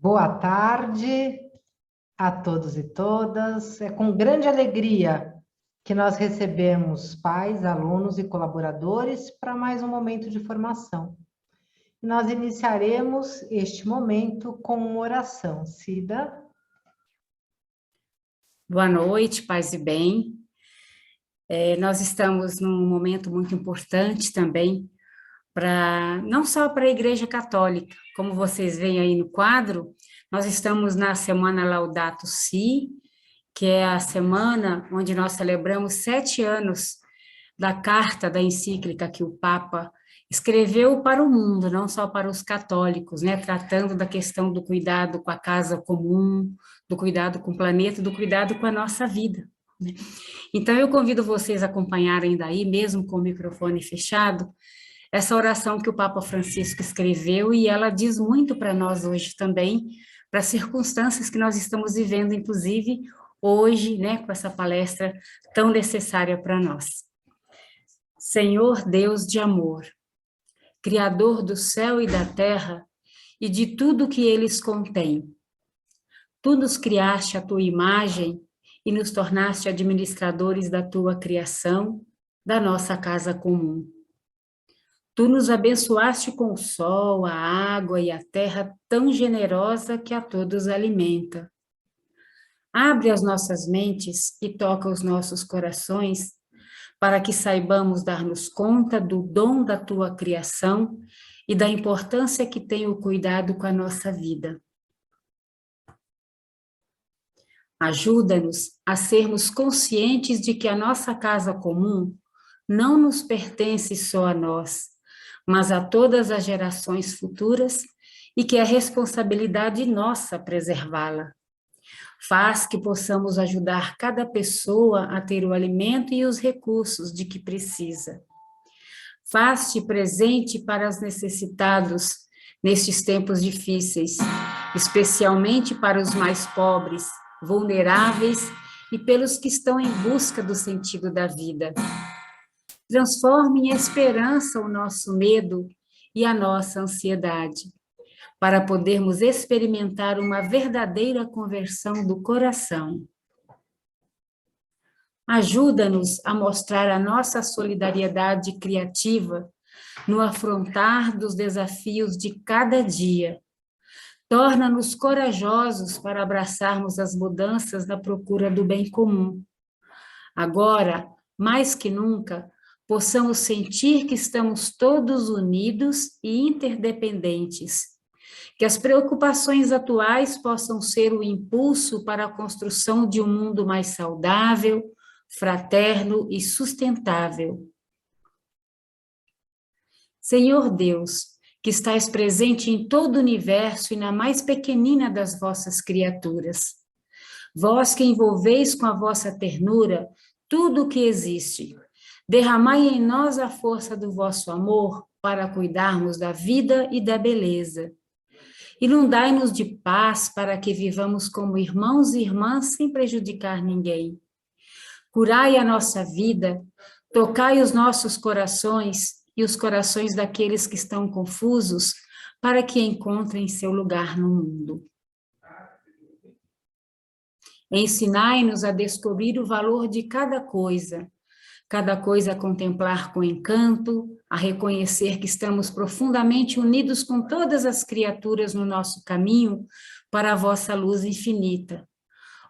Boa tarde a todos e todas. É com grande alegria que nós recebemos pais, alunos e colaboradores para mais um momento de formação. Nós iniciaremos este momento com uma oração. Cida. Boa noite, paz e bem. Nós estamos num momento muito importante também, não só para a Igreja Católica, como vocês veem aí no quadro, nós estamos na Semana Laudato Si, que é a semana onde nós celebramos 7 anos da carta, da encíclica que o Papa escreveu para o mundo, não só para os católicos, né, tratando da questão do cuidado com a casa comum, do cuidado com o planeta, do cuidado com a nossa vida, né? Então, eu convido vocês a acompanharem daí, mesmo com o microfone fechado, essa oração que o Papa Francisco escreveu, e ela diz muito para nós hoje também, para as circunstâncias que nós estamos vivendo, inclusive hoje, né, com essa palestra tão necessária para nós. Senhor Deus de amor, Criador do céu e da terra e de tudo que eles contêm, tu nos criaste à tua imagem e nos tornaste administradores da tua criação, da nossa casa comum. Tu nos abençoaste com o sol, a água e a terra tão generosa que a todos alimenta. Abre as nossas mentes e toca os nossos corações para que saibamos dar-nos conta do dom da tua criação e da importância que tem o cuidado com a nossa vida. Ajuda-nos a sermos conscientes de que a nossa casa comum não nos pertence só a nós, mas a todas as gerações futuras e que é responsabilidade nossa preservá-la. Faz que possamos ajudar cada pessoa a ter o alimento e os recursos de que precisa. Faz-te presente para os necessitados nestes tempos difíceis, especialmente para os mais pobres, vulneráveis e pelos que estão em busca do sentido da vida. Transforme em esperança o nosso medo e a nossa ansiedade, para podermos experimentar uma verdadeira conversão do coração. Ajuda-nos a mostrar a nossa solidariedade criativa no afrontar dos desafios de cada dia. Torna-nos corajosos para abraçarmos as mudanças na procura do bem comum. Agora, mais que nunca, possamos sentir que estamos todos unidos e interdependentes. Que as preocupações atuais possam ser o impulso para a construção de um mundo mais saudável, fraterno e sustentável. Senhor Deus, que estás presente em todo o universo e na mais pequenina das vossas criaturas, vós que envolveis com a vossa ternura tudo o que existe, derramai em nós a força do vosso amor para cuidarmos da vida e da beleza. Inundai-nos de paz para que vivamos como irmãos e irmãs sem prejudicar ninguém. Curai a nossa vida, tocai os nossos corações e os corações daqueles que estão confusos, para que encontrem seu lugar no mundo. Ensinai-nos a descobrir o valor de cada coisa a contemplar com encanto, a reconhecer que estamos profundamente unidos com todas as criaturas no nosso caminho para a vossa luz infinita.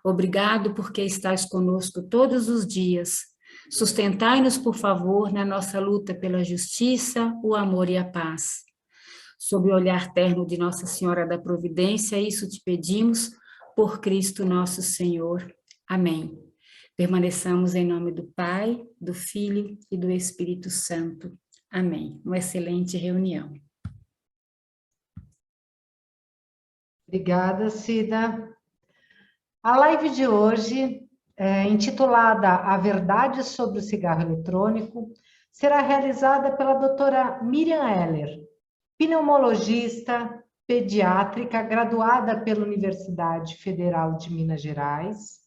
Obrigado porque estais conosco todos os dias. Sustentai-nos, por favor, na nossa luta pela justiça, o amor e a paz. Sob o olhar terno de Nossa Senhora da Providência, isso te pedimos, por Cristo nosso Senhor. Amém. Permaneçamos em nome do Pai, do Filho e do Espírito Santo. Amém. Uma excelente reunião. Obrigada, Cida. A live de hoje, intitulada A Verdade sobre o Cigarro Eletrônico, será realizada pela doutora Miriam Heller, pneumologista, pediátrica, graduada pela Universidade Federal de Minas Gerais,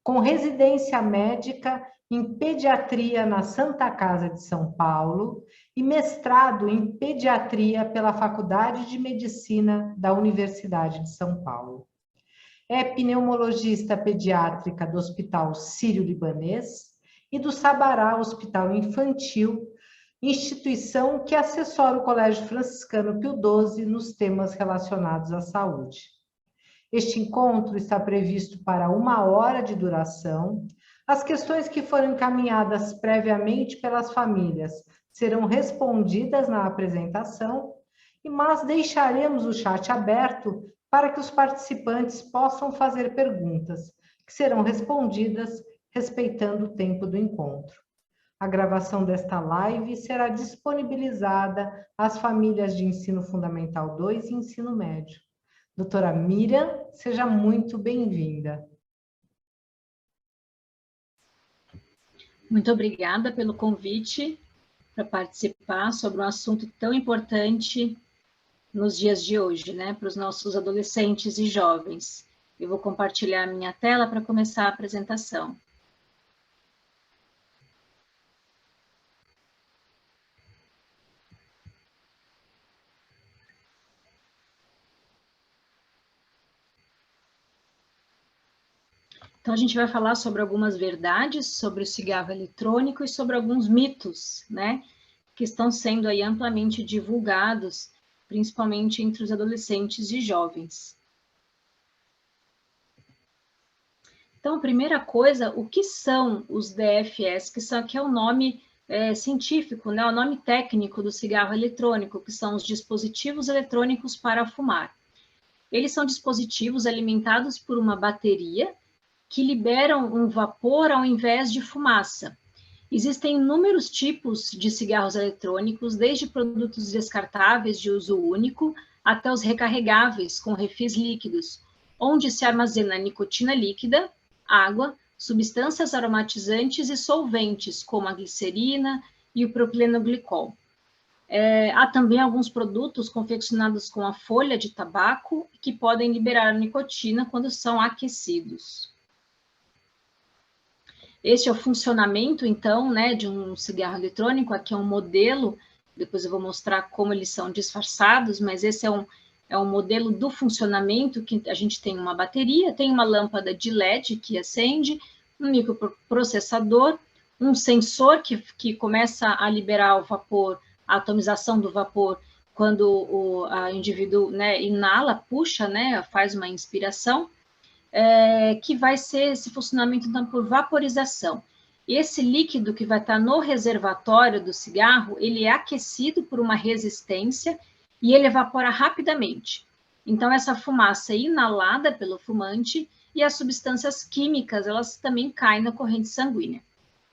com residência médica em Pediatria na Santa Casa de São Paulo e mestrado em Pediatria pela Faculdade de Medicina da Universidade de São Paulo. É pneumologista pediátrica do Hospital Sírio-Libanês e do Sabará Hospital Infantil, instituição que assessora o Colégio Franciscano Pio XII nos temas relacionados à saúde. Este encontro está previsto para 1 hora de duração. As questões que foram encaminhadas previamente pelas famílias serão respondidas na apresentação, mas deixaremos o chat aberto para que os participantes possam fazer perguntas, que serão respondidas respeitando o tempo do encontro. A gravação desta live será disponibilizada às famílias de Ensino Fundamental 2 e Ensino Médio. Doutora Miriam, seja muito bem-vinda. Muito obrigada pelo convite para participar sobre um assunto tão importante nos dias de hoje, né, para os nossos adolescentes e jovens. Eu vou compartilhar a minha tela para começar a apresentação. Então, a gente vai falar sobre algumas verdades sobre o cigarro eletrônico e sobre alguns mitos, né, que estão sendo aí amplamente divulgados, principalmente entre os adolescentes e jovens. Então, a primeira coisa, o que são os DFS, que é o nome científico, né, o nome técnico do cigarro eletrônico, que são os dispositivos eletrônicos para fumar. Eles são dispositivos alimentados por uma bateria que liberam um vapor ao invés de fumaça. Existem inúmeros tipos de cigarros eletrônicos, desde produtos descartáveis de uso único até os recarregáveis com refis líquidos, onde se armazena nicotina líquida, água, substâncias aromatizantes e solventes, como a glicerina e o propilenoglicol. Há também alguns produtos confeccionados com a folha de tabaco que podem liberar a nicotina quando são aquecidos. Este é o funcionamento, então, né, de um cigarro eletrônico. Aqui é um modelo, depois eu vou mostrar como eles são disfarçados, mas esse é um modelo do funcionamento, que a gente tem uma bateria, tem uma lâmpada de LED que acende, um microprocessador, um sensor que começa a liberar o vapor, a atomização do vapor, quando o indivíduo, né, inala, puxa, né, faz uma inspiração, que vai ser esse funcionamento, então, por vaporização. Esse líquido que vai estar no reservatório do cigarro, ele é aquecido por uma resistência e ele evapora rapidamente. Então, essa fumaça é inalada pelo fumante e as substâncias químicas, elas também caem na corrente sanguínea.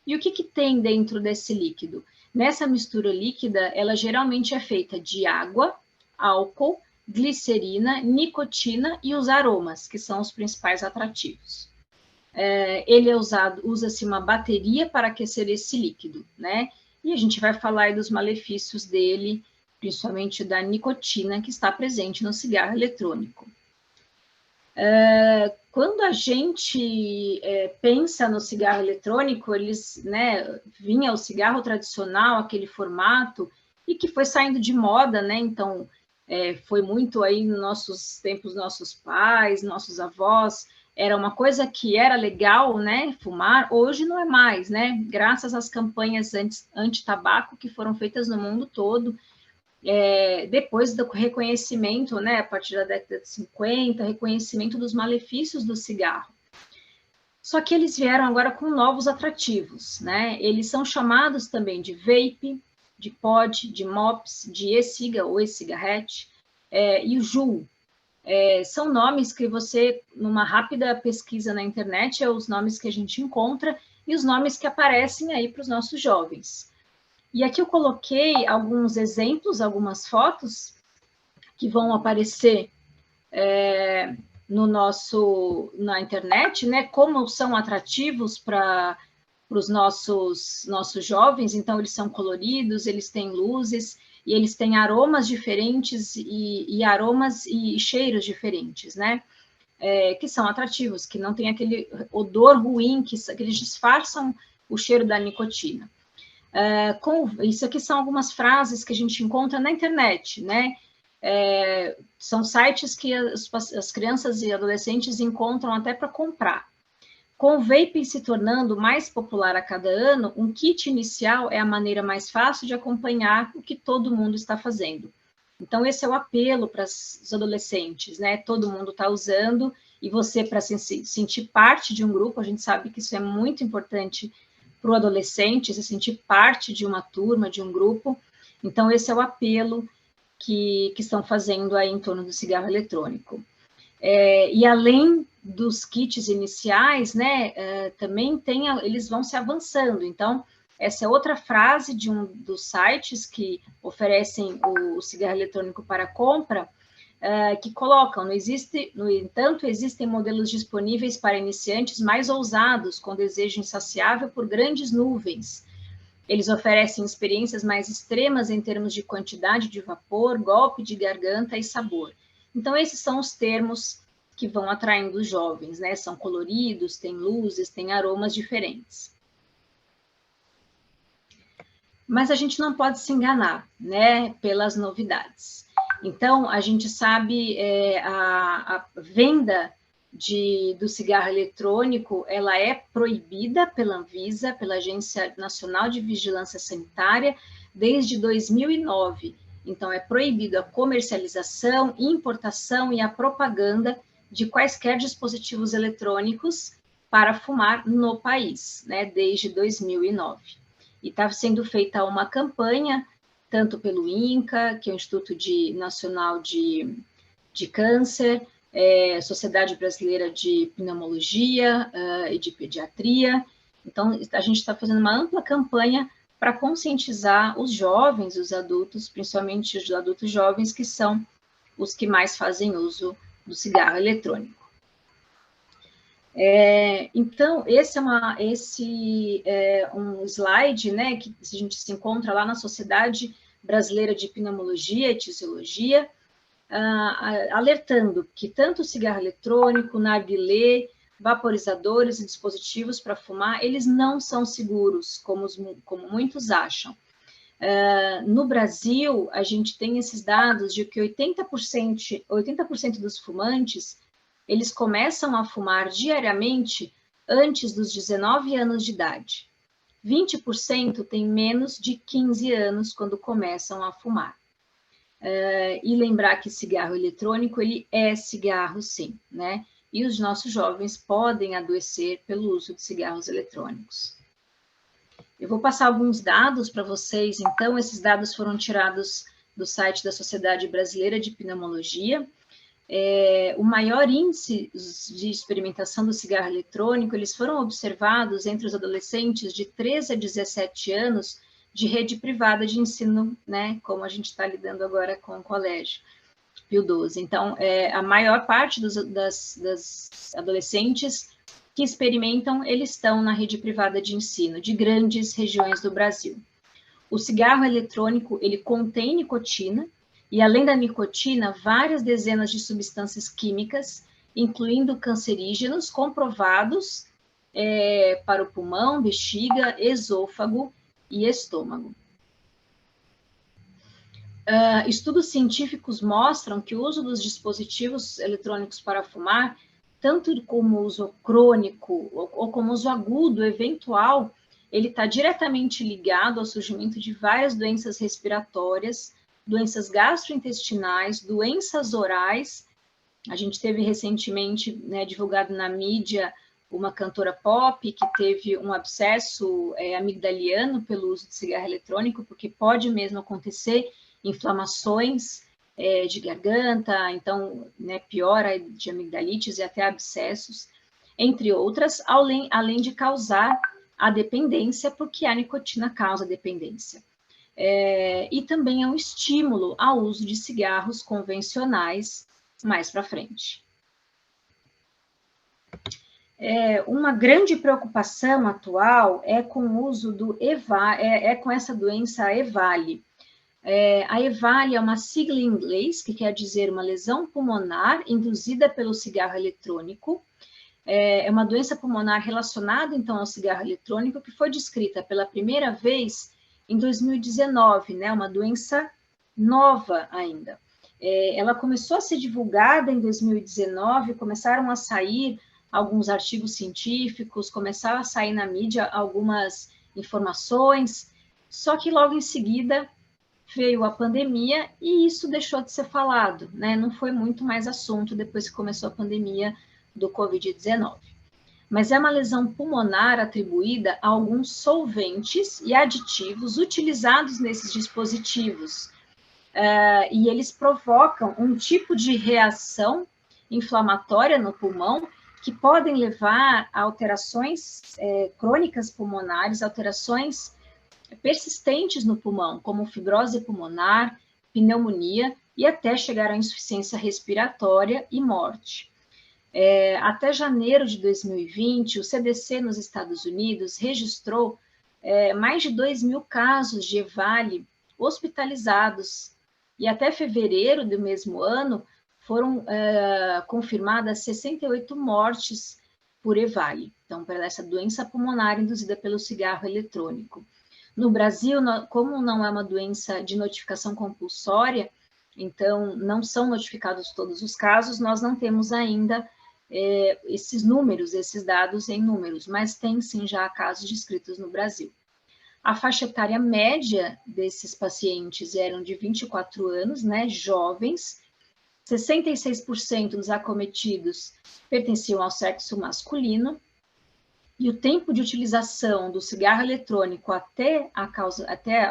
E o que tem dentro desse líquido? Nessa mistura líquida, ela geralmente é feita de água, álcool, glicerina, nicotina e os aromas, que são os principais atrativos. Ele é usa-se uma bateria para aquecer esse líquido, né? E a gente vai falar aí dos malefícios dele, principalmente da nicotina que está presente no cigarro eletrônico. Quando a gente pensa no cigarro eletrônico, vinha o cigarro tradicional, aquele formato, e que foi saindo de moda, né? Então, foi muito aí nos nossos tempos, nossos pais, nossos avós, era uma coisa que era legal, né, fumar, hoje não é mais, né, graças às campanhas anti-tabaco que foram feitas no mundo todo, depois do reconhecimento, né, a partir da década de 50, reconhecimento dos malefícios do cigarro. Só que eles vieram agora com novos atrativos, né, eles são chamados também de vape, de pod, de mops, de e-ciga ou e-cigarrete, e o JUUL. São nomes que você, numa rápida pesquisa na internet, é os nomes que a gente encontra e os nomes que aparecem aí para os nossos jovens. E aqui eu coloquei alguns exemplos, algumas fotos que vão aparecer na internet, né? Como são atrativos para os nossos jovens. Então, eles são coloridos, eles têm luzes, e eles têm aromas diferentes e aromas e cheiros diferentes, né? Que são atrativos, que não tem aquele odor ruim, que eles disfarçam o cheiro da nicotina. Isso aqui são algumas frases que a gente encontra na internet, né? São sites que as crianças e adolescentes encontram até para comprar. Com o vaping se tornando mais popular a cada ano, um kit inicial é a maneira mais fácil de acompanhar o que todo mundo está fazendo. Então, esse é o apelo para os adolescentes, né? Todo mundo está usando, e você, para se sentir parte de um grupo, a gente sabe que isso é muito importante para o adolescente, se sentir parte de uma turma, de um grupo. Então, esse é o apelo que estão fazendo aí em torno do cigarro eletrônico. E além dos kits iniciais, né, também eles vão se avançando. Então, essa é outra frase de um dos sites que oferecem o cigarro eletrônico para compra, que colocam, no entanto, existem modelos disponíveis para iniciantes mais ousados, com desejo insaciável por grandes nuvens. Eles oferecem experiências mais extremas em termos de quantidade de vapor, golpe de garganta e sabor. Então, esses são os termos que vão atraindo os jovens, né? São coloridos, têm luzes, têm aromas diferentes. Mas a gente não pode se enganar, né? Pelas novidades. Então, a gente sabe a venda do cigarro eletrônico, ela é proibida pela Anvisa, pela Agência Nacional de Vigilância Sanitária, desde 2009. Então, é proibido a comercialização, importação e a propaganda de quaisquer dispositivos eletrônicos para fumar no país, né, desde 2009. E está sendo feita uma campanha, tanto pelo INCA, que é o Instituto Nacional de Câncer, Sociedade Brasileira de Pneumologia e de Pediatria. Então, a gente está fazendo uma ampla campanha para conscientizar os jovens, os adultos, principalmente os adultos jovens, que são os que mais fazem uso do cigarro eletrônico. Então, esse é um slide, né, que a gente se encontra lá na Sociedade Brasileira de Pneumologia e Tisiologia, alertando que tanto o cigarro eletrônico, narguilé, vaporizadores e dispositivos para fumar, eles não são seguros, como muitos acham. No Brasil, a gente tem esses dados de que 80% dos fumantes, eles começam a fumar diariamente antes dos 19 anos de idade. 20% têm menos de 15 anos quando começam a fumar. E lembrar que cigarro eletrônico, ele é cigarro, sim, né? E os nossos jovens podem adoecer pelo uso de cigarros eletrônicos. Eu vou passar alguns dados para vocês, então, esses dados foram tirados do site da Sociedade Brasileira de Pneumologia. O maior índice de experimentação do cigarro eletrônico, eles foram observados entre os adolescentes de 13 a 17 anos de rede privada de ensino, né, como a gente está lidando agora com o colégio Pio XII. Então, a maior parte das adolescentes que experimentam, eles estão na rede privada de ensino de grandes regiões do Brasil. O cigarro eletrônico, ele contém nicotina, e além da nicotina, várias dezenas de substâncias químicas, incluindo cancerígenos comprovados para o pulmão, bexiga, esôfago e estômago. Estudos científicos mostram que o uso dos dispositivos eletrônicos para fumar, tanto como uso crônico ou como uso agudo, eventual, ele está diretamente ligado ao surgimento de várias doenças respiratórias, doenças gastrointestinais, doenças orais. A gente teve recentemente, né, divulgado na mídia, uma cantora pop que teve um abscesso amigdaliano pelo uso de cigarro eletrônico, porque pode mesmo acontecer inflamações de garganta, então, né, piora de amigdalites e até abscessos, entre outras, além de causar a dependência, porque a nicotina causa dependência. E também é um estímulo ao uso de cigarros convencionais mais para frente. Uma grande preocupação atual é com o uso do EVALI, com essa doença EVALI. A EVALI é uma sigla em inglês que quer dizer uma lesão pulmonar induzida pelo cigarro eletrônico. é uma doença pulmonar relacionada, então, ao cigarro eletrônico, que foi descrita pela primeira vez em 2019, né? Uma doença nova ainda. Ela começou a ser divulgada em 2019, começaram a sair alguns artigos científicos, começaram a sair na mídia algumas informações, só que logo em seguida veio a pandemia e isso deixou de ser falado, né? Não foi muito mais assunto depois que começou a pandemia do Covid-19. Mas é uma lesão pulmonar atribuída a alguns solventes e aditivos utilizados nesses dispositivos. E eles provocam um tipo de reação inflamatória no pulmão que podem levar a alterações crônicas pulmonares, alterações persistentes no pulmão, como fibrose pulmonar, pneumonia e até chegar à insuficiência respiratória e morte. Até janeiro de 2020, o CDC nos Estados Unidos registrou mais de 2.000 casos de EVALI hospitalizados, e até fevereiro do mesmo ano foram confirmadas 68 mortes por EVALI, então, para essa doença pulmonar induzida pelo cigarro eletrônico. No Brasil, como não é uma doença de notificação compulsória, então não são notificados todos os casos, nós não temos ainda esses números, esses dados em números, mas tem sim já casos descritos no Brasil. A faixa etária média desses pacientes eram de 24 anos, né, jovens, 66% dos acometidos pertenciam ao sexo masculino, e o tempo de utilização do cigarro eletrônico até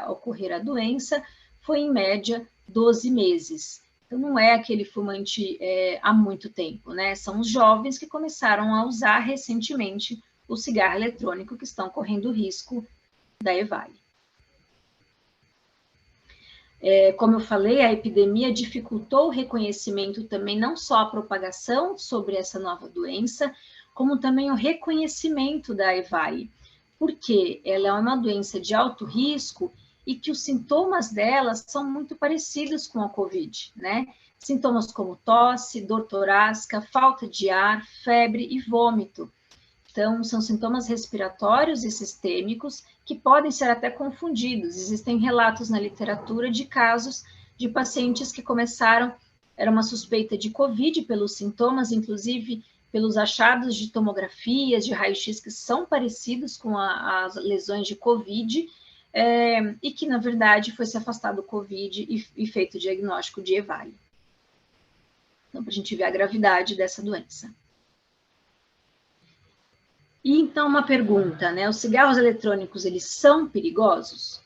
ocorrer a doença foi, em média, 12 meses. Então, não é aquele fumante há muito tempo, né? São os jovens que começaram a usar recentemente o cigarro eletrônico que estão correndo risco da EVALI. Como eu falei, a epidemia dificultou o reconhecimento também, não só a propagação sobre essa nova doença, como também o reconhecimento da EVALI, porque ela é uma doença de alto risco e que os sintomas dela são muito parecidos com a COVID, né? Sintomas como tosse, dor torácica, falta de ar, febre e vômito. Então, são sintomas respiratórios e sistêmicos que podem ser até confundidos. Existem relatos na literatura de casos de pacientes que era uma suspeita de COVID pelos sintomas, inclusive pelos achados de tomografias, de raio-x que são parecidos com as lesões de COVID, e que, na verdade, foi se afastado do COVID e feito o diagnóstico de EVALI. Então, para a gente ver a gravidade dessa doença. E então uma pergunta, né? Os cigarros eletrônicos, eles são perigosos?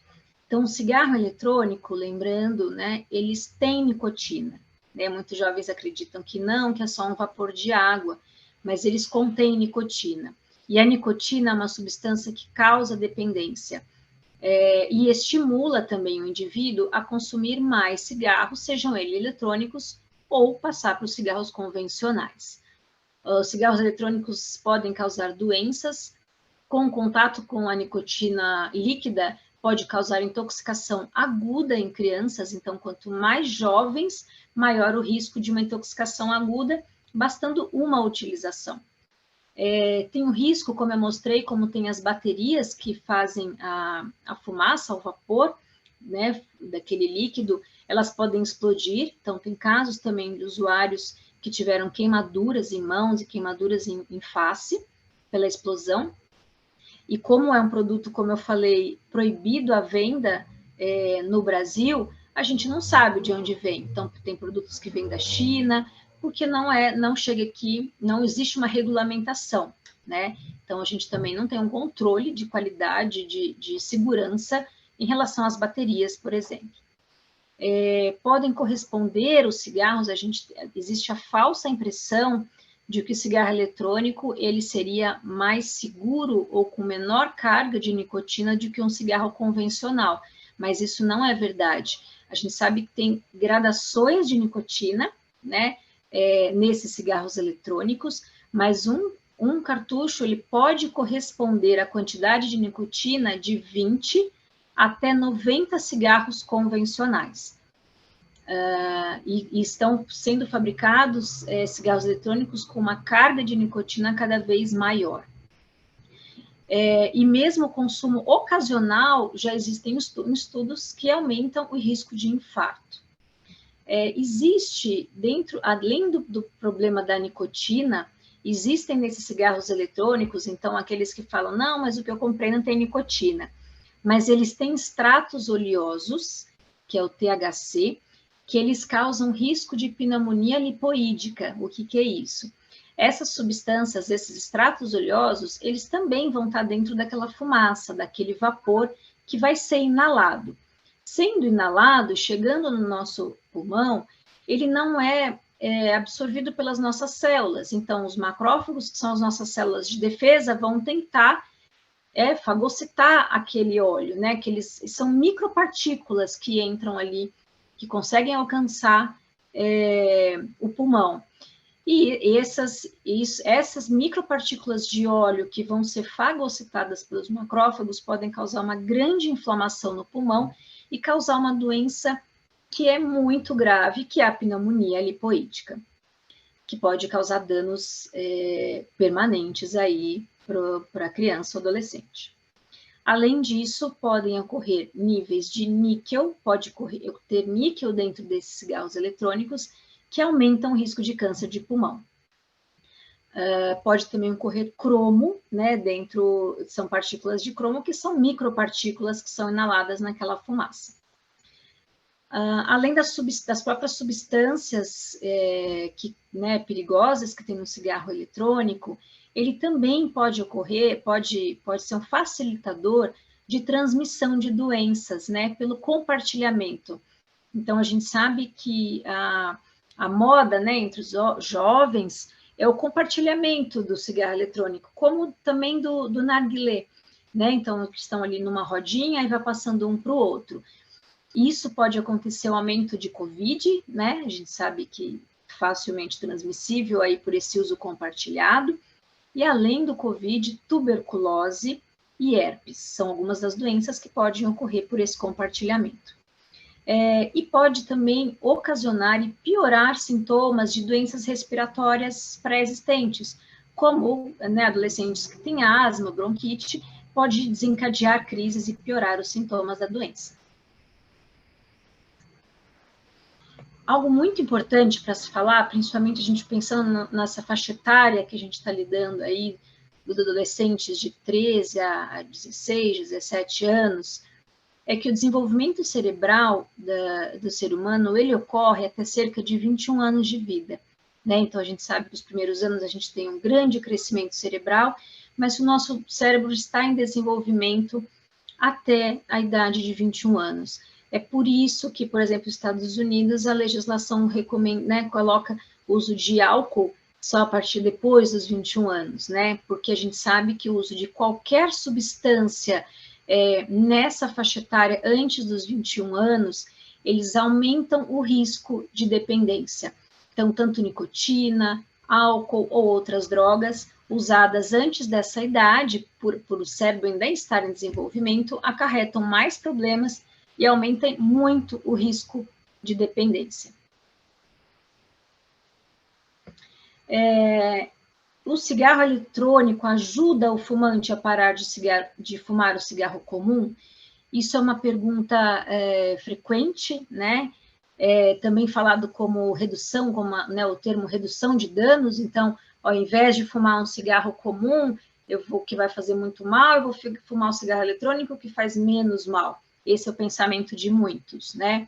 Então, o cigarro eletrônico, lembrando, né, eles têm nicotina, né? Muitos jovens acreditam que não, que é só um vapor de água, mas eles contêm nicotina. E a nicotina é uma substância que causa dependência e estimula também o indivíduo a consumir mais cigarros, sejam eles eletrônicos ou passar para os cigarros convencionais. Os cigarros eletrônicos podem causar doenças, com contato com a nicotina líquida, pode causar intoxicação aguda em crianças, então, quanto mais jovens, maior o risco de uma intoxicação aguda, bastando uma utilização. Tem o risco, como eu mostrei, como tem as baterias que fazem a fumaça, o vapor, né, daquele líquido, elas podem explodir, então tem casos também de usuários que tiveram queimaduras em mãos e queimaduras em face pela explosão. E como é um produto, como eu falei, proibido a venda no Brasil, a gente não sabe de onde vem. Então, tem produtos que vêm da China, porque não chega aqui, não existe uma regulamentação, né? Então, a gente também não tem um controle de qualidade, de segurança em relação às baterias, por exemplo. Podem corresponder os cigarros, existe a falsa impressão de que o cigarro eletrônico ele seria mais seguro ou com menor carga de nicotina do que um cigarro convencional, mas isso não é verdade. A gente sabe que tem gradações de nicotina, né, nesses cigarros eletrônicos, mas um cartucho ele pode corresponder à quantidade de nicotina de 20 até 90 cigarros convencionais. e estão sendo fabricados cigarros eletrônicos com uma carga de nicotina cada vez maior. E mesmo o consumo ocasional, já existem estudos que aumentam o risco de infarto. Existe, além do problema da nicotina, existem nesses cigarros eletrônicos, então, aqueles que falam, não, mas o que eu comprei não tem nicotina. Mas eles têm extratos oleosos, que é o THC, que eles causam risco de pneumonia lipoídica. O que é isso? Essas substâncias, esses extratos oleosos, eles também vão estar dentro daquela fumaça, daquele vapor que vai ser inalado. Sendo inalado, chegando no nosso pulmão, ele não é absorvido pelas nossas células. Então, os macrófagos, que são as nossas células de defesa, vão tentar fagocitar aquele óleo, né? Que eles são micropartículas que entram ali, que conseguem alcançar o pulmão. E essas micropartículas de óleo que vão ser fagocitadas pelos macrófagos podem causar uma grande inflamação no pulmão e causar uma doença que é muito grave, que é a pneumonia lipoídica, que pode causar danos permanentes aí para a criança ou adolescente. Além disso, podem ocorrer níveis de níquel, pode ter níquel dentro desses cigarros eletrônicos, que aumentam o risco de câncer de pulmão. Pode também ocorrer cromo, né, são partículas de cromo, que são micropartículas que são inaladas naquela fumaça. Além das próprias substâncias perigosas que tem no cigarro eletrônico, ele também pode ser um facilitador de transmissão de doenças, né, pelo compartilhamento. Então, a gente sabe que a moda, né, entre os jovens é o compartilhamento do cigarro eletrônico, como também do narguilé, né? Então, estão ali numa rodinha e vai passando um para o outro. Isso pode acontecer o aumento de Covid, né? A gente sabe que facilmente transmissível aí por esse uso compartilhado. E além do Covid, tuberculose e herpes são algumas das doenças que podem ocorrer por esse compartilhamento. E pode também ocasionar e piorar sintomas de doenças respiratórias pré-existentes, como, né, adolescentes que têm asma, bronquite, pode desencadear crises e piorar os sintomas da doença. Algo muito importante para se falar, principalmente a gente pensando nessa faixa etária que a gente está lidando aí, dos adolescentes de 13 a 16, 17 anos, é que o desenvolvimento cerebral do ser humano, ele ocorre até cerca de 21 anos de vida, né? Então, a gente sabe que os primeiros anos a gente tem um grande crescimento cerebral, mas o nosso cérebro está em desenvolvimento até a idade de 21 anos. É por isso que, por exemplo, nos Estados Unidos, a legislação recomenda, né, coloca o uso de álcool só a partir depois dos 21 anos, né? Porque a gente sabe que o uso de qualquer substância nessa faixa etária, antes dos 21 anos, eles aumentam o risco de dependência. Então, tanto nicotina, álcool ou outras drogas usadas antes dessa idade, por o cérebro ainda estar em desenvolvimento, acarretam mais problemas e aumentam muito o risco de dependência. O cigarro eletrônico ajuda o fumante a parar de fumar o cigarro comum? Isso é uma pergunta frequente, né? Também falado como redução, né, o termo redução de danos. Então, ao invés de fumar um cigarro comum, que vai fazer muito mal, eu vou fumar um cigarro eletrônico que faz menos mal. Esse é o pensamento de muitos, né?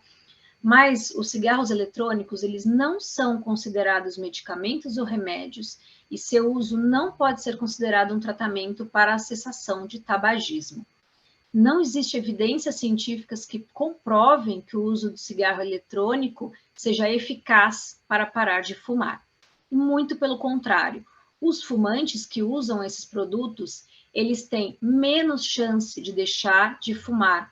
Mas os cigarros eletrônicos, eles não são considerados medicamentos ou remédios, e seu uso não pode ser considerado um tratamento para a cessação de tabagismo. Não existe evidências científicas que comprovem que o uso do cigarro eletrônico seja eficaz para parar de fumar. Muito pelo contrário, os fumantes que usam esses produtos, eles têm menos chance de deixar de fumar,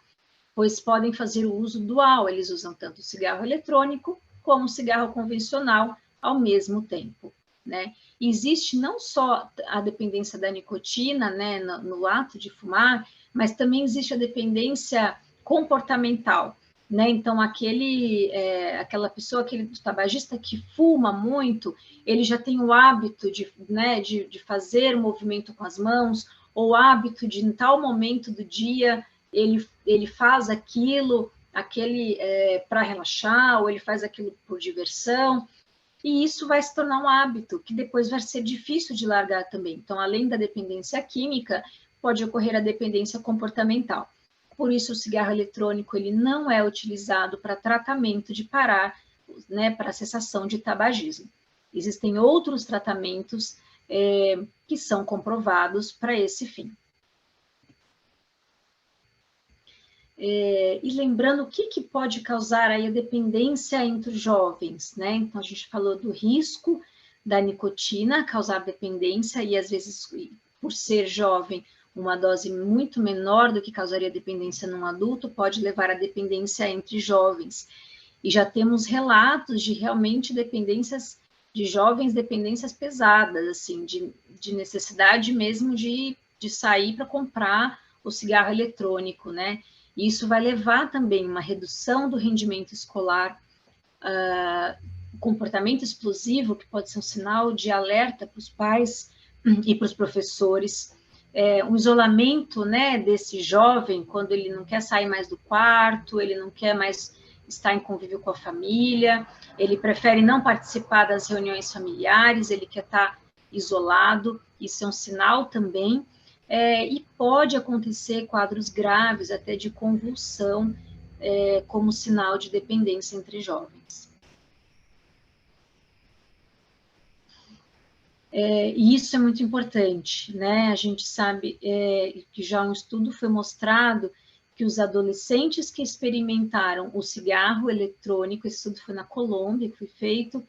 pois podem fazer o uso dual, eles usam tanto o cigarro eletrônico como o cigarro convencional ao mesmo tempo, né? Existe não só a dependência da nicotina, né, no ato de fumar, mas também existe a dependência comportamental. né? Então, aquela pessoa, aquele tabagista que fuma muito, ele já tem o hábito de, né, de fazer movimento com as mãos, ou o hábito de, em tal momento do dia, ele faz aquilo para relaxar, ou ele faz aquilo por diversão, e isso vai se tornar um hábito, que depois vai ser difícil de largar também. Então, além da dependência química, pode ocorrer a dependência comportamental. Por isso, o cigarro eletrônico ele não é utilizado para tratamento de parar, né, para cessação de tabagismo. Existem outros tratamentos que são comprovados para esse fim. E lembrando o que pode causar aí a dependência entre os jovens, né? Então, a gente falou do risco da nicotina causar dependência, e às vezes, por ser jovem, uma dose muito menor do que causaria dependência num adulto pode levar à dependência entre jovens. E já temos relatos de realmente dependências de jovens, dependências pesadas, assim, de necessidade mesmo de sair para comprar o cigarro eletrônico, né? E isso vai levar também uma redução do rendimento escolar, comportamento explosivo, que pode ser um sinal de alerta para os pais e para os professores, um isolamento, né, desse jovem, quando ele não quer sair mais do quarto, ele não quer mais estar em convívio com a família, ele prefere não participar das reuniões familiares, ele quer estar isolado, isso é um sinal também, e pode acontecer quadros graves, até de convulsão, como sinal de dependência entre jovens. E isso é muito importante, né? A gente sabe que já um estudo foi mostrado que os adolescentes que experimentaram o cigarro eletrônico, esse estudo foi na Colômbia, que foi feito,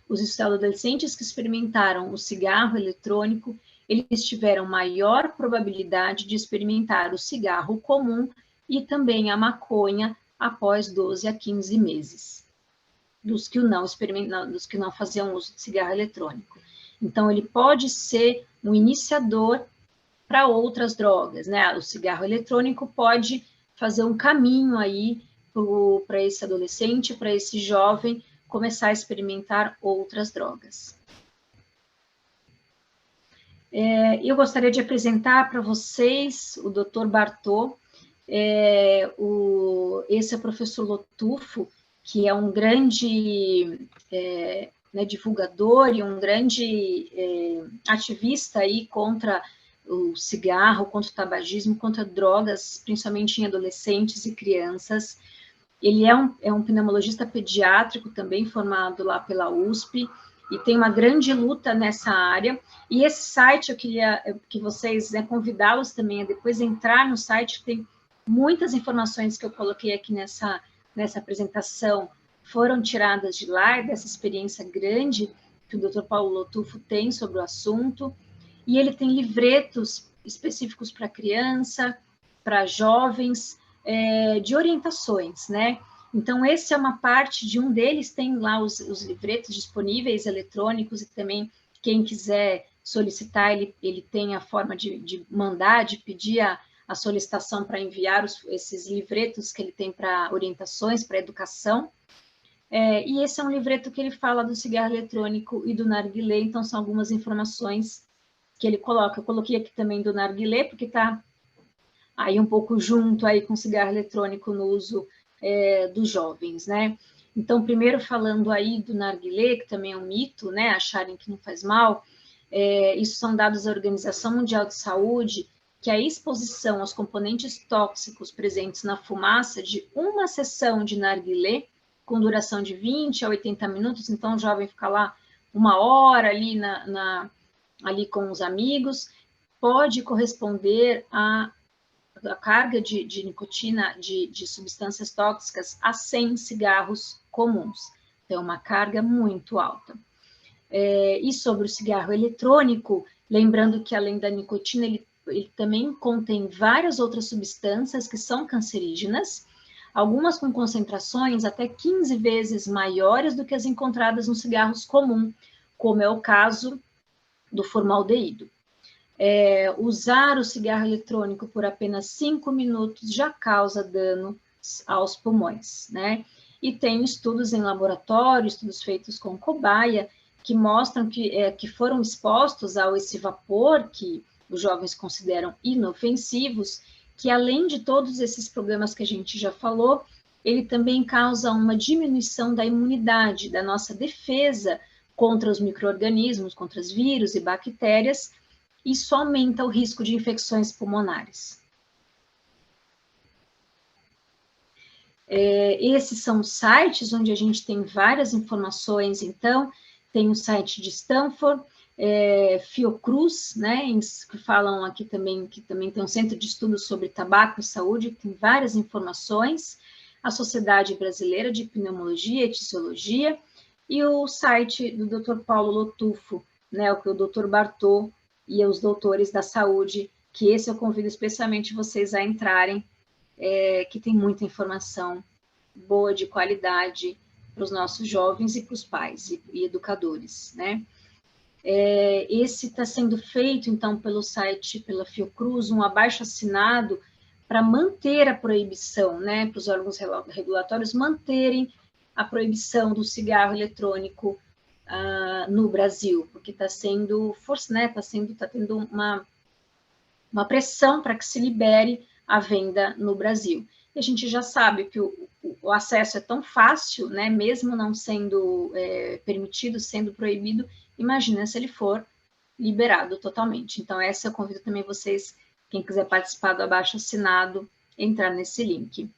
os adolescentes que experimentaram o cigarro eletrônico, eles tiveram maior probabilidade de experimentar o cigarro comum e também a maconha após 12 a 15 meses, dos que não faziam uso de cigarro eletrônico. Então, ele pode ser um iniciador para outras drogas, né? O cigarro eletrônico pode fazer um caminho aí para esse adolescente, para esse jovem, começar a experimentar outras drogas. Eu gostaria de apresentar para vocês o Dr. Bartô. Esse é o professor Lotufo, que é um grande divulgador e um grande ativista aí contra o cigarro, contra o tabagismo, contra drogas, principalmente em adolescentes e crianças. Ele é um pneumologista pediátrico também, formado lá pela USP, e tem uma grande luta nessa área. E esse site, eu queria que vocês, convidá-los também a depois entrar no site, tem muitas informações que eu coloquei aqui nessa apresentação, foram tiradas de lá, dessa experiência grande que o Dr. Paulo Lotufo tem sobre o assunto, e ele tem livretos específicos para criança, para jovens, de orientações, né? Então, esse é uma parte de um deles, tem lá os livretos disponíveis, eletrônicos, e também quem quiser solicitar, ele tem a forma de mandar, de pedir a solicitação para enviar esses livretos que ele tem para orientações, para educação. E esse é um livreto que ele fala do cigarro eletrônico e do narguilé, então são algumas informações que ele coloca. Eu coloquei aqui também do narguilé, porque está aí um pouco junto aí com o cigarro eletrônico no uso dos jovens, né? Então, primeiro falando aí do narguilé, que também é um mito, né? Acharem que não faz mal, isso são dados da Organização Mundial de Saúde, que a exposição aos componentes tóxicos presentes na fumaça de uma sessão de narguilé, com duração de 20 a 80 minutos, então o jovem fica lá 1 hora ali, ali com os amigos, pode corresponder a carga de nicotina, de substâncias tóxicas, a 100 cigarros comuns. Então, é uma carga muito alta. E sobre o cigarro eletrônico, lembrando que além da nicotina, ele também contém várias outras substâncias que são cancerígenas, algumas com concentrações até 15 vezes maiores do que as encontradas nos cigarros comuns, como é o caso do formaldeído. Usar o cigarro eletrônico por apenas 5 minutos já causa dano aos pulmões, né? E tem estudos em laboratório, estudos feitos com cobaia, que mostram que foram expostos a esse vapor que os jovens consideram inofensivos, que além de todos esses problemas que a gente já falou, ele também causa uma diminuição da imunidade, da nossa defesa contra os micro-organismos, contra os vírus e bactérias, e isso aumenta o risco de infecções pulmonares. Esses são sites onde a gente tem várias informações, então, tem o site de Stanford, Fiocruz, né, que falam aqui também, que também tem um centro de estudos sobre tabaco e saúde, que tem várias informações, a Sociedade Brasileira de Pneumologia e Tisiologia, e o site do Dr. Paulo Lotufo, né, o Dr. Bartô e os doutores da saúde, que esse eu convido especialmente vocês a entrarem, que tem muita informação boa, de qualidade, para os nossos jovens e para os pais e educadores, né? Esse está sendo feito, então, pelo site, pela Fiocruz, um abaixo-assinado para manter a proibição, né? Para os órgãos regulatórios manterem a proibição do cigarro eletrônico no Brasil, porque está sendo né? Está tendo uma pressão para que se libere a venda no Brasil. E a gente já sabe que o acesso é tão fácil, né? Mesmo não sendo permitido, sendo proibido, imagina se ele for liberado totalmente. Então, essa eu convido também vocês, quem quiser participar do abaixo-assinado, entrar nesse link.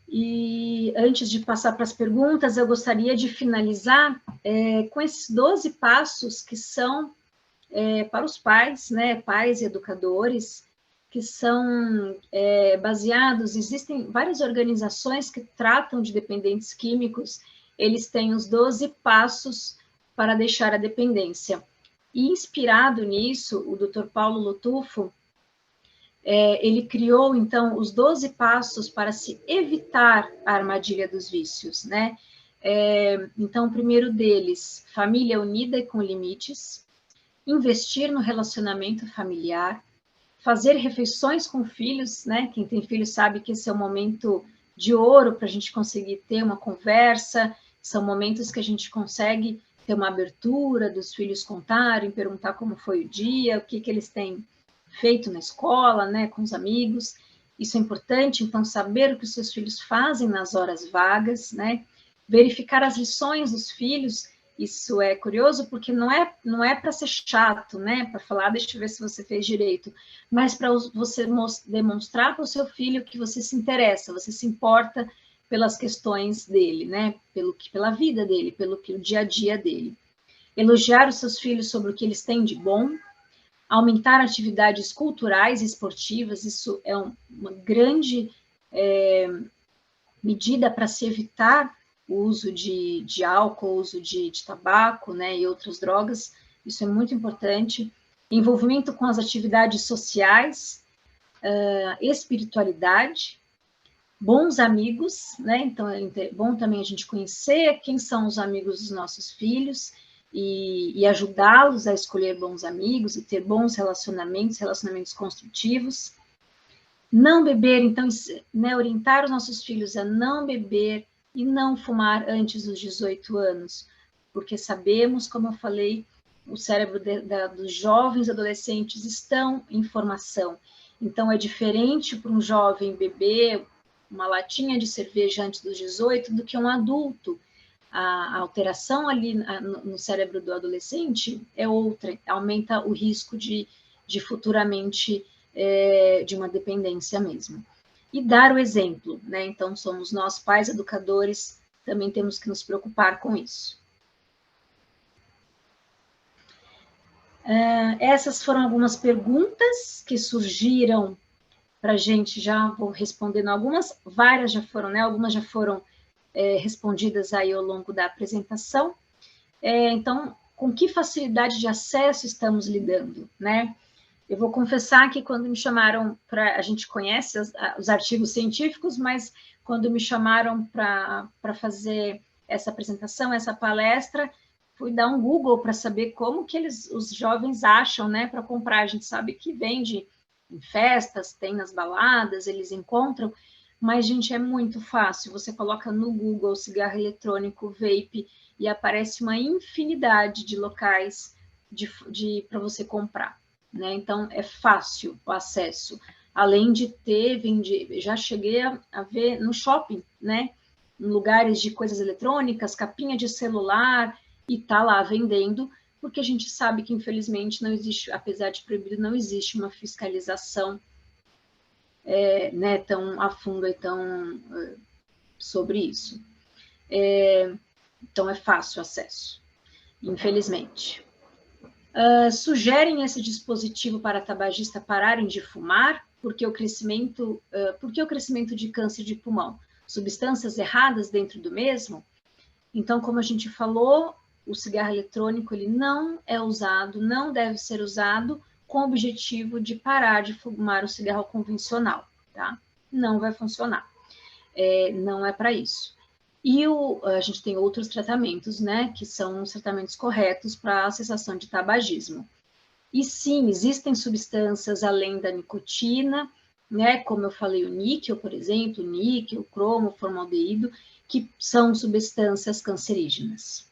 E antes de passar para as perguntas, eu gostaria de finalizar com esses 12 passos que são para os pais, né, pais e educadores, que são baseados, existem várias organizações que tratam de dependentes químicos, eles têm os 12 passos para deixar a dependência. E inspirado nisso, o Dr. Paulo Lotufo, ele criou, então, os 12 passos para se evitar a armadilha dos vícios, né? Então, o primeiro deles, família unida e com limites, investir no relacionamento familiar, fazer refeições com filhos, né? Quem tem filhos sabe que esse é o momento de ouro para a gente conseguir ter uma conversa, são momentos que a gente consegue ter uma abertura dos filhos contarem, perguntar como foi o dia, o que eles têm feito na escola, né, com os amigos. Isso é importante, então, saber o que os seus filhos fazem nas horas vagas, né? Verificar as lições dos filhos. Isso é curioso porque não é para ser chato, né? Para falar, deixa eu ver se você fez direito, mas para você demonstrar para o seu filho que você se interessa, você se importa pelas questões dele, né? Pela vida dele, pelo dia a dia dele. Elogiar os seus filhos sobre o que eles têm de bom, aumentar atividades culturais e esportivas, isso é uma grande medida para se evitar o uso de álcool, o uso de tabaco, né, e outras drogas, isso é muito importante. Envolvimento com as atividades sociais, espiritualidade, bons amigos, né, então é bom também a gente conhecer quem são os amigos dos nossos filhos e ajudá-los a escolher bons amigos e ter bons relacionamentos construtivos. Não beber, então, né, orientar os nossos filhos a não beber e não fumar antes dos 18 anos, porque sabemos, como eu falei, o cérebro dos jovens adolescentes estão em formação. Então, é diferente para um jovem beber uma latinha de cerveja antes dos 18 do que um adulto. A alteração ali no cérebro do adolescente é outra, aumenta o risco de futuramente de uma dependência mesmo. E dar o exemplo, né? Então, somos nós, pais educadores, também temos que nos preocupar com isso. Essas foram algumas perguntas que surgiram para a gente, já vou respondendo algumas, várias já foram, né? Algumas já foram respondidas aí ao longo da apresentação. Então, com que facilidade de acesso estamos lidando, né? Eu vou confessar que quando me chamaram a gente conhece os artigos científicos, mas quando me chamaram para fazer essa apresentação, essa palestra, fui dar um Google para saber como que os jovens acham, né, para comprar. A gente sabe que vende em festas, tem nas baladas, eles encontram, Mas, gente, é muito fácil. Você coloca no Google cigarro eletrônico, vape, e aparece uma infinidade de locais para você comprar, né? Então, é fácil o acesso. Além de ter, já cheguei a ver no shopping, né? Em lugares de coisas eletrônicas, capinha de celular, e tá lá vendendo, porque a gente sabe que, infelizmente, não existe, apesar de proibido, não existe uma fiscalização né, tão a fundo e tão sobre isso. Então, é fácil o acesso, infelizmente. Sugerem esse dispositivo para tabagista pararem de fumar, porque o crescimento de câncer de pulmão? Substâncias erradas dentro do mesmo? Então, como a gente falou, o cigarro eletrônico ele não é usado, não deve ser usado com o objetivo de parar de fumar o cigarro convencional, tá? Não vai funcionar. Não é para isso. E a gente tem outros tratamentos, né, que são os tratamentos corretos para a cessação de tabagismo. E sim, existem substâncias além da nicotina, né, como eu falei, o níquel, por exemplo, níquel, cromo, formaldeído, que são substâncias cancerígenas.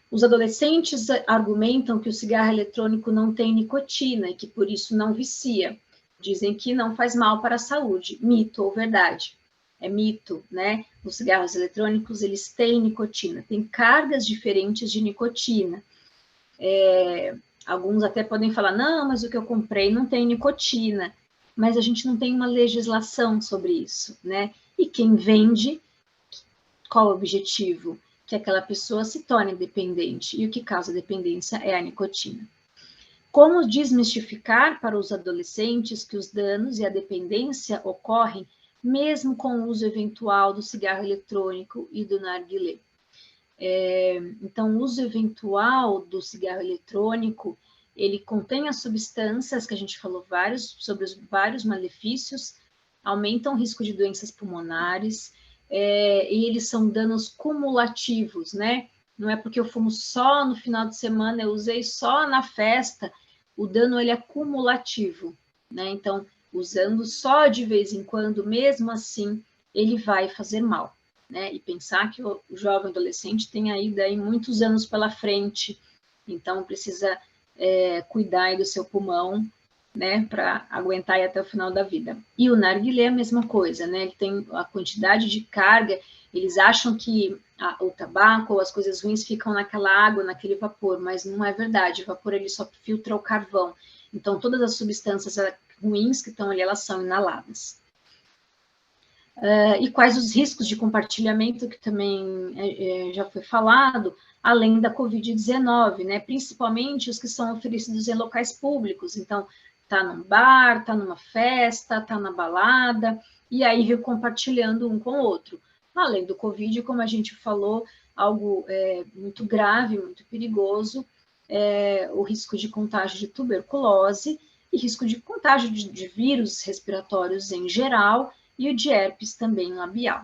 Os adolescentes argumentam que o cigarro eletrônico não tem nicotina e que por isso não vicia. Dizem que não faz mal para a saúde. Mito ou verdade? É mito, né? Os cigarros eletrônicos, eles têm nicotina, têm cargas diferentes de nicotina. Alguns até podem falar, não, mas o que eu comprei não tem nicotina. Mas a gente não tem uma legislação sobre isso, né? E quem vende, qual o objetivo? Que aquela pessoa se torne dependente. E o que causa dependência é a nicotina. Como desmistificar para os adolescentes que os danos e a dependência ocorrem mesmo com o uso eventual do cigarro eletrônico e do narguilé? Então, o uso eventual do cigarro eletrônico, ele contém as substâncias que a gente falou sobre os vários malefícios, aumentam o risco de doenças pulmonares, e eles são danos cumulativos, né? Não é porque eu fumo só no final de semana, eu usei só na festa, o dano ele é cumulativo, né? Então, usando só de vez em quando, mesmo assim, ele vai fazer mal, né? E pensar que o jovem adolescente tem aí muitos anos pela frente, então precisa cuidar aí do seu pulmão, né, para aguentar aí até o final da vida. E o narguilé é a mesma coisa, né? Ele tem a quantidade de carga, eles acham que o tabaco ou as coisas ruins ficam naquela água, naquele vapor, mas não é verdade. O vapor ele só filtra o carvão. Então todas as substâncias ruins que estão ali, elas são inaladas. E quais os riscos de compartilhamento, que também já foi falado, além da Covid-19, né? Principalmente os que são oferecidos em locais públicos. Então, tá num bar, tá numa festa, tá na balada, e aí vai compartilhando um com o outro. Além do Covid, como a gente falou, algo muito grave, muito perigoso, o risco de contágio de tuberculose e risco de contágio de vírus respiratórios em geral, e o de herpes também labial.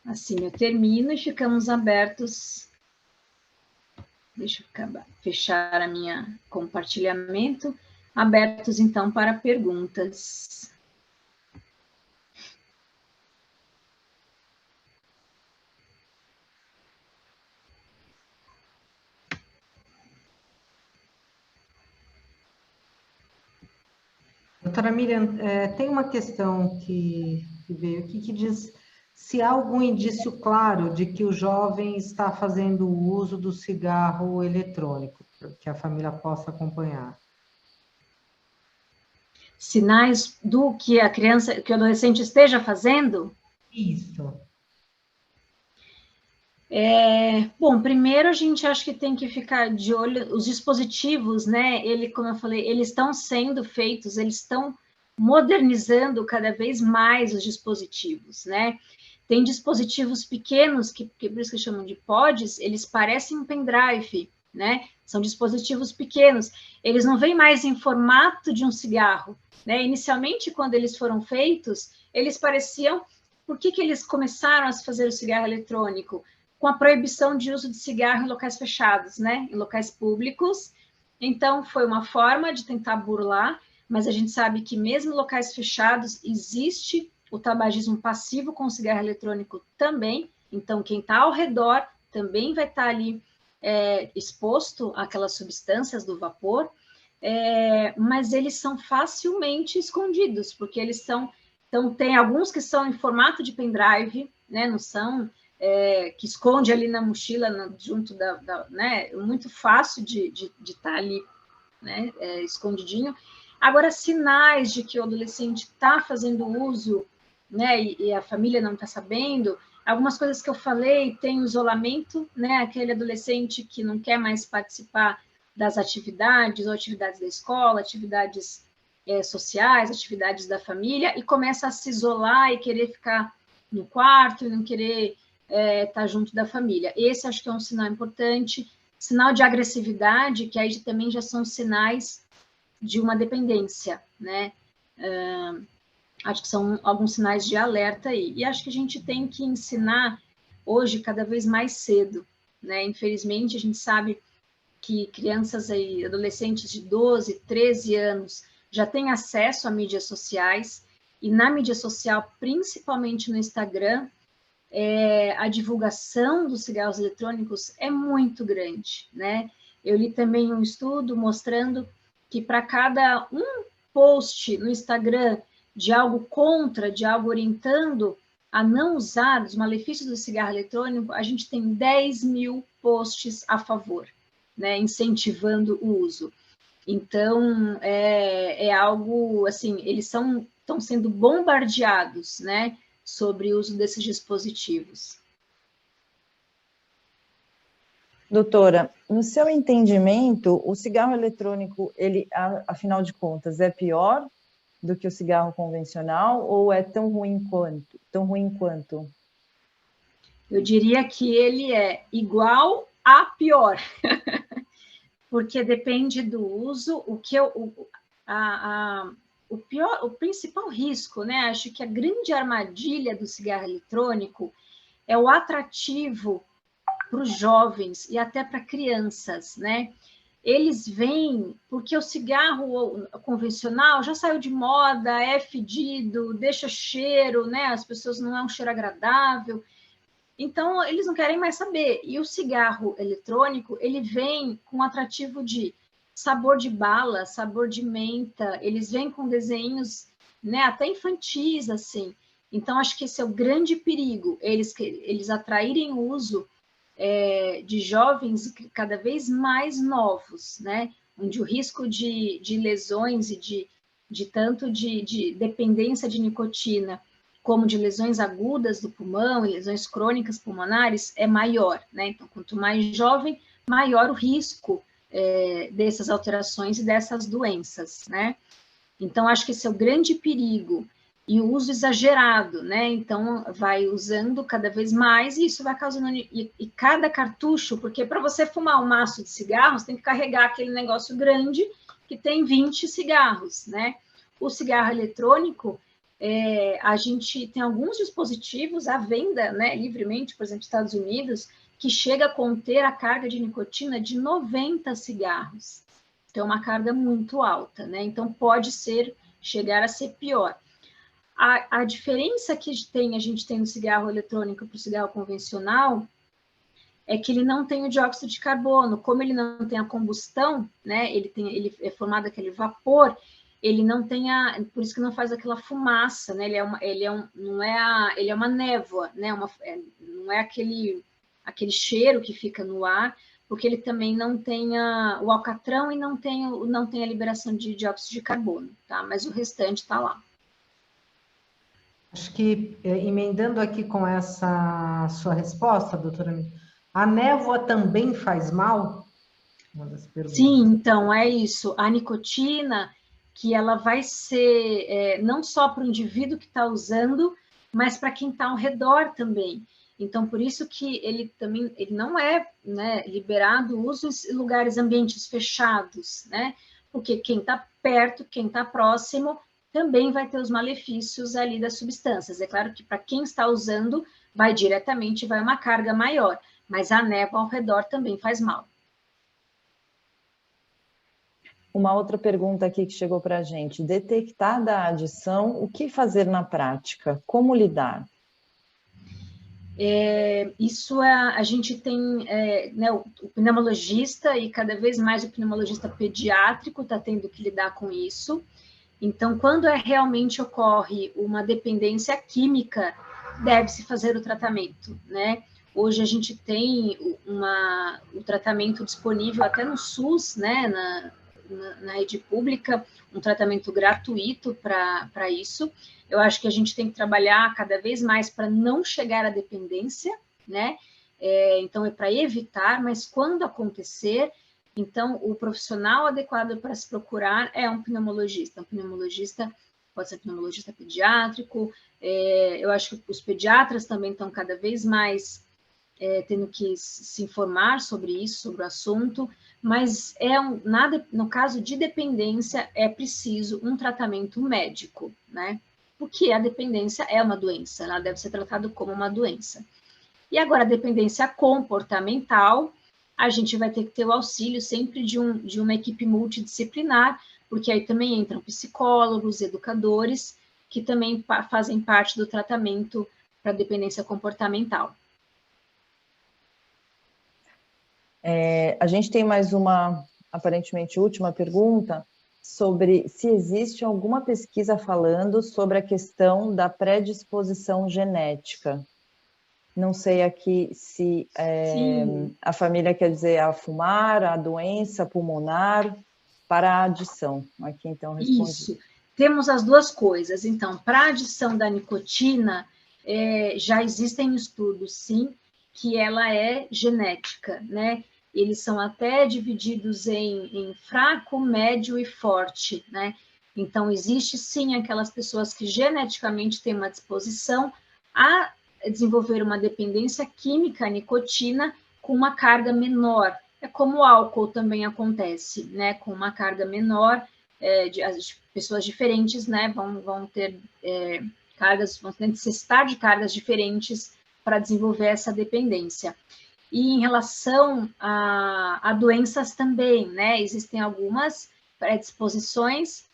Assim eu termino e ficamos abertos. Deixa eu fechar a minha compartilhamento. Abertos, então, para perguntas. Doutora Miriam, tem uma questão que veio aqui que diz se há algum indício claro de que o jovem está fazendo uso do cigarro eletrônico, que a família possa acompanhar. Sinais do que a criança, que o adolescente esteja fazendo? Isso. Bom, primeiro a gente acha que tem que ficar de olho, os dispositivos, né, como eu falei, eles estão sendo feitos, eles estão modernizando cada vez mais os dispositivos, né, tem dispositivos pequenos, que por isso que chamam de pods, eles parecem um pendrive, né, são dispositivos pequenos, eles não vêm mais em formato de um cigarro, né, inicialmente quando eles foram feitos, eles pareciam, por que eles começaram a fazer o cigarro eletrônico? Com a proibição de uso de cigarro em locais fechados, né? Em locais públicos. Então, foi uma forma de tentar burlar, mas a gente sabe que mesmo em locais fechados existe o tabagismo passivo com cigarro eletrônico também, então quem está ao redor também vai estar ali exposto àquelas substâncias do vapor, mas eles são facilmente escondidos, porque eles são... Então, tem alguns que são em formato de pendrive, né, não são... que esconde ali na mochila, junto né, muito fácil de estar ali, né, escondidinho. Agora, sinais de que o adolescente está fazendo uso, né, e a família não está sabendo, algumas coisas que eu falei, tem o isolamento, né, aquele adolescente que não quer mais participar das atividades, ou atividades da escola, atividades sociais, atividades da família, e começa a se isolar e querer ficar no quarto, e não querer estar junto da família. Esse acho que é um sinal importante. Sinal de agressividade, que aí também já são sinais de uma dependência, né? Acho que são alguns sinais de alerta aí. E acho que a gente tem que ensinar hoje cada vez mais cedo, né? Infelizmente, a gente sabe que crianças e adolescentes de 12, 13 anos já têm acesso a mídias sociais, e na mídia social, principalmente no Instagram, a divulgação dos cigarros eletrônicos é muito grande, né? Eu li também um estudo mostrando que para cada um post no Instagram de algo contra, de algo orientando a não usar os malefícios do cigarro eletrônico, a gente tem 10.000 posts a favor, né? Incentivando o uso. Então, é algo, assim, eles estão sendo bombardeados, né? Sobre o uso desses dispositivos. Doutora, no seu entendimento, o cigarro eletrônico, ele, afinal de contas, é pior do que o cigarro convencional ou é tão ruim quanto? Eu diria que ele é igual a pior, porque depende do uso. O principal risco, né? Acho que a grande armadilha do cigarro eletrônico é o atrativo para os jovens e até para crianças, né? Eles vêm porque o cigarro convencional já saiu de moda, é fedido, deixa cheiro, né? As pessoas não é um cheiro agradável. Então, eles não querem mais saber. E o cigarro eletrônico, ele vem com atrativo de sabor de bala, sabor de menta, eles vêm com desenhos, né, até infantis, assim. Então, acho que esse é o grande perigo, eles atraírem o uso de jovens cada vez mais novos, né? Onde o risco de lesões e tanto de dependência de nicotina, como de lesões agudas do pulmão e lesões crônicas pulmonares é maior, né? Então, quanto mais jovem, maior o risco dessas alterações e dessas doenças, né? Então, acho que esse é o grande perigo. E o uso exagerado, né? Então, vai usando cada vez mais e isso vai causando... E cada cartucho, porque para você fumar um maço de cigarros, tem que carregar aquele negócio grande que tem 20 cigarros, né? O cigarro eletrônico, a gente tem alguns dispositivos à venda, né, livremente, por exemplo, nos Estados Unidos, que chega a conter a carga de nicotina de 90 cigarros. Então, é uma carga muito alta, né? Então, pode chegar a ser pior. A diferença que a gente tem no cigarro eletrônico para o cigarro convencional é que ele não tem o dióxido de carbono. Como ele não tem a combustão, né? Ele é formado aquele vapor, ele não tem por isso que não faz aquela fumaça, né? Ele é uma névoa, né? Não é aquele cheiro que fica no ar, porque ele também não tem o alcatrão e não tem a liberação de dióxido de carbono, tá? Mas o restante está lá. Acho que, emendando aqui com essa sua resposta, doutora, a névoa também faz mal? Uma das perguntas. Sim, então, é isso. A nicotina, que ela vai ser não só para o indivíduo que está usando, mas para quem está ao redor também. Então, por isso que ele não é, né, liberado o uso em lugares, ambientes fechados, né? Porque quem está perto, quem está próximo, também vai ter os malefícios ali das substâncias. É claro que para quem está usando, vai uma carga maior, mas a névoa ao redor também faz mal. Uma outra pergunta aqui que chegou para a gente. Detectada a adição, o que fazer na prática? Como lidar? Isso a gente tem, né, o pneumologista e cada vez mais o pneumologista pediátrico está tendo que lidar com isso. Então, quando realmente ocorre uma dependência química, deve-se fazer o tratamento, né? Hoje a gente tem o tratamento disponível até no SUS, né, na rede pública, um tratamento gratuito para isso. Eu acho que a gente tem que trabalhar cada vez mais para não chegar à dependência, né? Então, é para evitar, mas quando acontecer, então, o profissional adequado para se procurar é um pneumologista. Um pneumologista pode ser pneumologista pediátrico. Eu acho que os pediatras também estão cada vez mais tendo que se informar sobre isso, sobre o assunto, mas no caso de dependência, é preciso um tratamento médico, né? Porque a dependência é uma doença, ela deve ser tratada como uma doença. E agora, a dependência comportamental, a gente vai ter que ter o auxílio sempre de uma equipe multidisciplinar, porque aí também entram psicólogos, educadores, que também fazem parte do tratamento para dependência comportamental. A gente tem mais uma, aparentemente, última pergunta, sobre se existe alguma pesquisa falando sobre a questão da predisposição genética. Não sei aqui se a família quer dizer a fumar, a doença pulmonar, para a adição. Aqui, então, respondi. Isso. Temos as duas coisas. Então, para a adição da nicotina, já existem estudos, sim, que ela é genética, né? Eles são até divididos em fraco, médio e forte, né? Então, existe, sim, aquelas pessoas que geneticamente têm uma disposição a desenvolver uma dependência química à nicotina com uma carga menor. É como o álcool também acontece, né? Com uma carga menor, as pessoas diferentes, né? Vão ter cargas, vão necessitar de cargas diferentes para desenvolver essa dependência. E em relação a doenças também, né? Existem algumas predisposições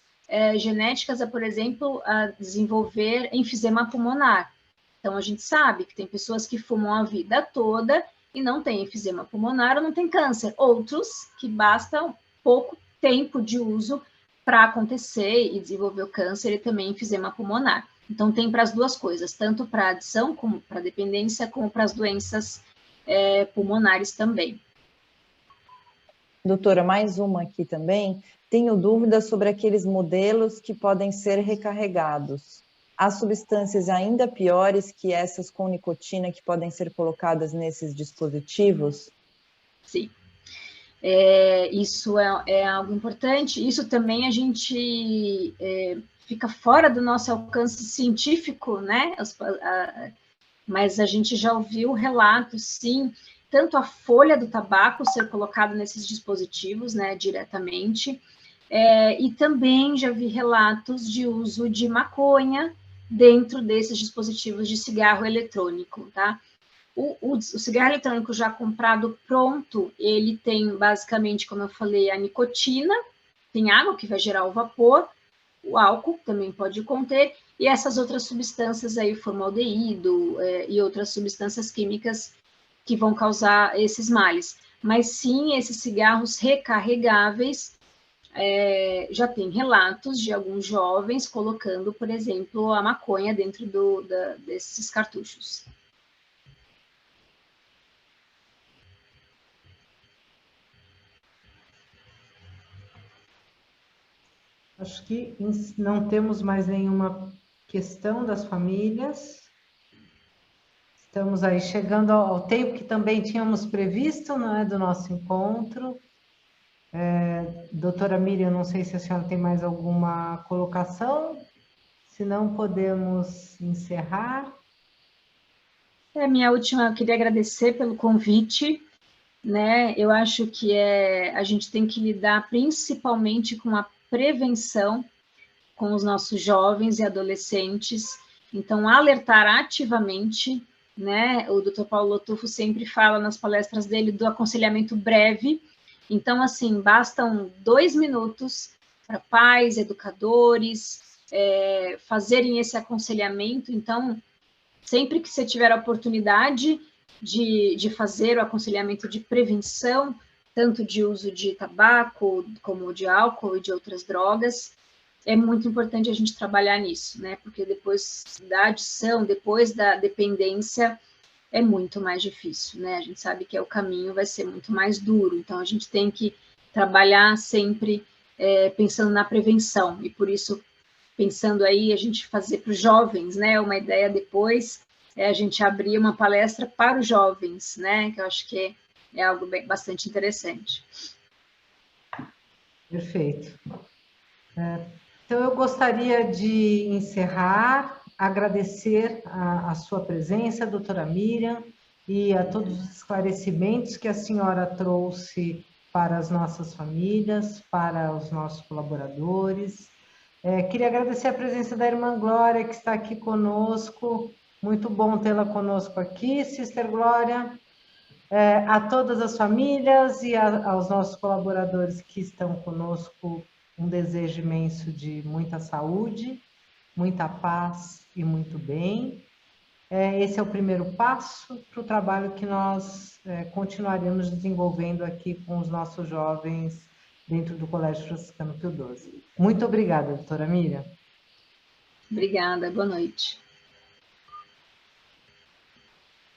genéticas, por exemplo, a desenvolver enfisema pulmonar. Então, a gente sabe que tem pessoas que fumam a vida toda e não tem enfisema pulmonar ou não tem câncer. Outros que basta pouco tempo de uso para acontecer e desenvolver o câncer e também enfisema pulmonar. Então, tem para as duas coisas, tanto para adição, como para dependência, como para as doenças pulmonares também. Doutora, mais uma aqui também. Tenho dúvidas sobre aqueles modelos que podem ser recarregados. Há substâncias ainda piores que essas com nicotina que podem ser colocadas nesses dispositivos? Sim. Isso é algo importante. Isso também a gente fica fora do nosso alcance científico, né? Mas a gente já ouviu relatos, sim, tanto a folha do tabaco ser colocada nesses dispositivos, né, diretamente, e também já vi relatos de uso de maconha dentro desses dispositivos de cigarro eletrônico, tá? O cigarro eletrônico já comprado pronto, ele tem basicamente, como eu falei, a nicotina, tem água que vai gerar o vapor, o álcool também pode conter, e essas outras substâncias aí, formaldeído e outras substâncias químicas que vão causar esses males. Mas sim, esses cigarros recarregáveis, já tem relatos de alguns jovens colocando, por exemplo, a maconha dentro desses cartuchos. Acho que não temos mais nenhuma questão das famílias. Estamos aí chegando ao tempo que também tínhamos previsto, não é, do nosso encontro. Doutora Miriam, não sei se a senhora tem mais alguma colocação, se não podemos encerrar. Minha última, eu queria agradecer pelo convite, né? Eu acho que a gente tem que lidar principalmente com a prevenção com os nossos jovens e adolescentes, então alertar ativamente, né? O Dr. Paulo Lotufo sempre fala nas palestras dele do aconselhamento breve, Então, assim, bastam 2 minutos para pais, educadores, fazerem esse aconselhamento. Então, sempre que você tiver a oportunidade de fazer o aconselhamento de prevenção, tanto de uso de tabaco, como de álcool e de outras drogas, é muito importante a gente trabalhar nisso, né? Porque depois da adição, depois da dependência, é muito mais difícil, né? A gente sabe que o caminho vai ser muito mais duro, então a gente tem que trabalhar sempre pensando na prevenção, e por isso, pensando aí, a gente fazer para os jovens, né? Uma ideia depois é a gente abrir uma palestra para os jovens, né? Que eu acho que é algo bastante interessante. Perfeito. Então, eu gostaria de encerrar, agradecer a sua presença, doutora Miriam, e a todos os esclarecimentos que a senhora trouxe para as nossas famílias, para os nossos colaboradores. Queria agradecer a presença da irmã Glória, que está aqui conosco. Muito bom tê-la conosco aqui, Sister Glória. A todas as famílias e aos nossos colaboradores que estão conosco, um desejo imenso de muita saúde, muita paz e muito bem. Esse é o primeiro passo para o trabalho que nós continuaremos desenvolvendo aqui com os nossos jovens dentro do Colégio Franciscano Pio XII. Muito obrigada, doutora Miriam. Obrigada, boa noite.